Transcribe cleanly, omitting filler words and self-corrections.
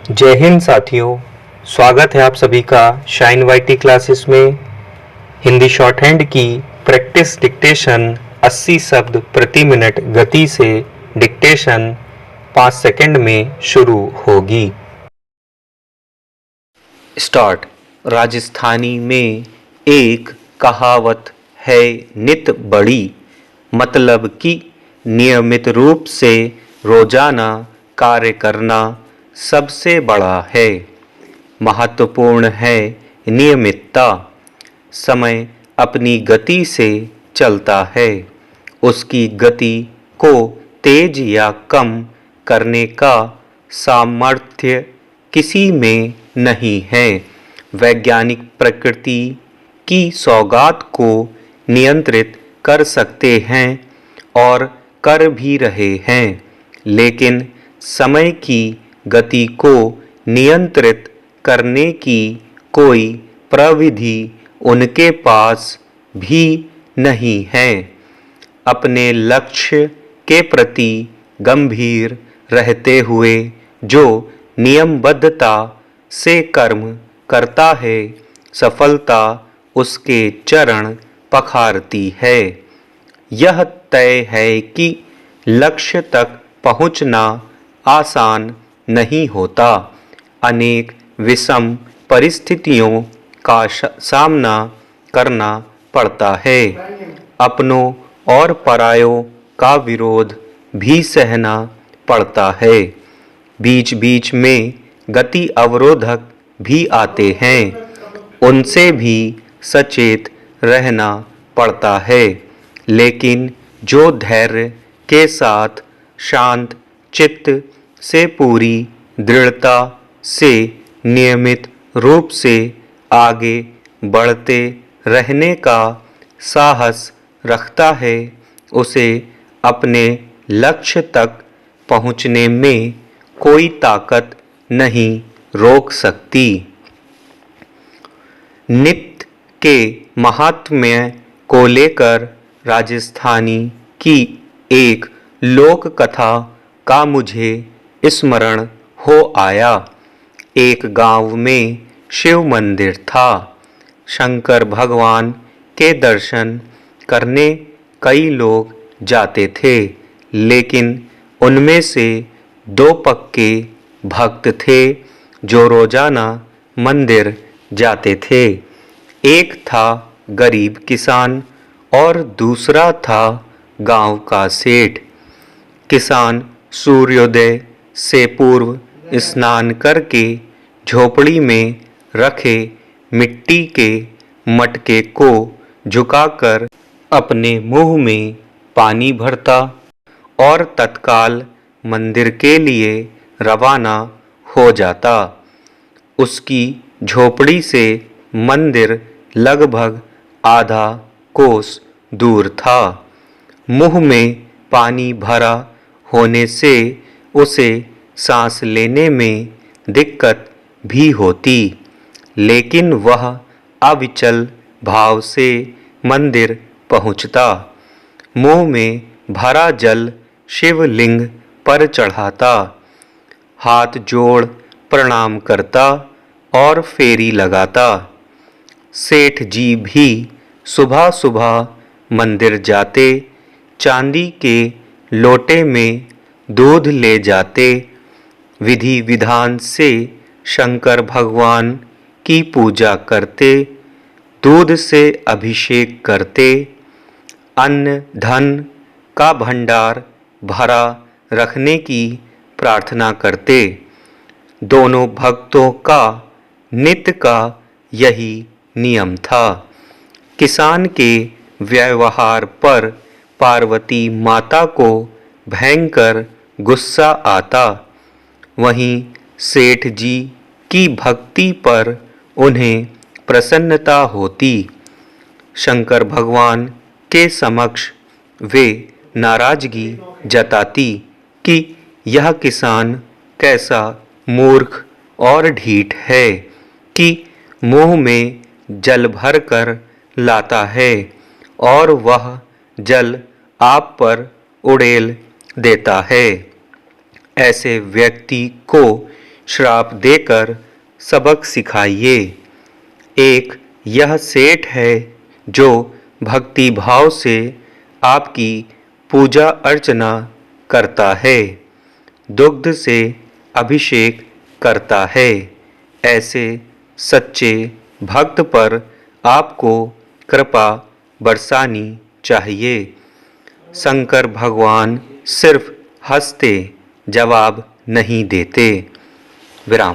जय हिंद साथियों, स्वागत है आप सभी का शाइन वाईटी क्लासेस में। हिंदी शॉर्ट हैंड की प्रैक्टिस डिक्टेशन 80 शब्द प्रति मिनट गति से डिक्टेशन 5 सेकंड में शुरू होगी। स्टार्ट। राजस्थानी में एक कहावत है, नित बड़ी, मतलब कि नियमित रूप से रोजाना कार्य करना सबसे बड़ा है। महत्वपूर्ण है नियमितता। समय अपनी गति से चलता है, उसकी गति को तेज या कम करने का सामर्थ्य किसी में नहीं है। वैज्ञानिक प्रकृति की सौगात को नियंत्रित कर सकते हैं और कर भी रहे हैं, लेकिन समय की गति को नियंत्रित करने की कोई प्रविधि उनके पास भी नहीं है। अपने लक्ष्य के प्रति गंभीर रहते हुए जो नियमबद्धता से कर्म करता है, सफलता उसके चरण पखारती है। यह तय है कि लक्ष्य तक पहुंचना आसान नहीं होता। अनेक विषम परिस्थितियों का सामना करना पड़ता है। अपनों और परायों का विरोध भी सहना पड़ता है। बीच बीच में गति अवरोधक भी आते हैं, उनसे भी सचेत रहना पड़ता है। लेकिन जो धैर्य के साथ शांत चित्त से पूरी दृढ़ता से नियमित रूप से आगे बढ़ते रहने का साहस रखता है, उसे अपने लक्ष्य तक पहुंचने में कोई ताकत नहीं रोक सकती। नित्य के महात्म्य को लेकर राजस्थानी की एक लोक कथा का मुझे स्मरण हो आया। एक गांव में शिव मंदिर था। शंकर भगवान के दर्शन करने कई लोग जाते थे, लेकिन उनमें से 2 पक्के भक्त थे जो रोजाना मंदिर जाते थे। एक था गरीब किसान और दूसरा था गांव का सेठ। किसान सूर्योदय से पूर्व स्नान करके झोपड़ी में रखे मिट्टी के मटके को झुकाकर अपने मुंह में पानी भरता और तत्काल मंदिर के लिए रवाना हो जाता। उसकी झोपड़ी से मंदिर लगभग आधा कोस दूर था। मुंह में पानी भरा होने से उसे सांस लेने में दिक्कत भी होती, लेकिन वह अविचल भाव से मंदिर पहुंचता। मुंह में भरा जल शिवलिंग पर चढ़ाता, हाथ जोड़ प्रणाम करता और फेरी लगाता। सेठ जी भी सुबह सुबह मंदिर जाते, चांदी के लोटे में दूध ले जाते, विधि विधान से शंकर भगवान की पूजा करते, दूध से अभिषेक करते, अन्न धन का भंडार भरा रखने की प्रार्थना करते। दोनों भक्तों का नित्य का यही नियम था। किसान के व्यवहार पर पार्वती माता को भयंकर गुस्सा आता, वहीं सेठ जी की भक्ति पर उन्हें प्रसन्नता होती। शंकर भगवान के समक्ष वे नाराजगी जताती कि यह किसान कैसा मूर्ख और ढीठ है कि मुंह में जल भर कर लाता है और वह जल आप पर उड़ेल देता है। ऐसे व्यक्ति को श्राप देकर सबक सिखाइए। एक यह सेठ है जो भक्ति भाव से आपकी पूजा अर्चना करता है, दुग्ध से अभिषेक करता है। ऐसे सच्चे भक्त पर आपको कृपा बरसानी चाहिए। शंकर भगवान सिर्फ हंसते, जवाब नहीं देते। विराम।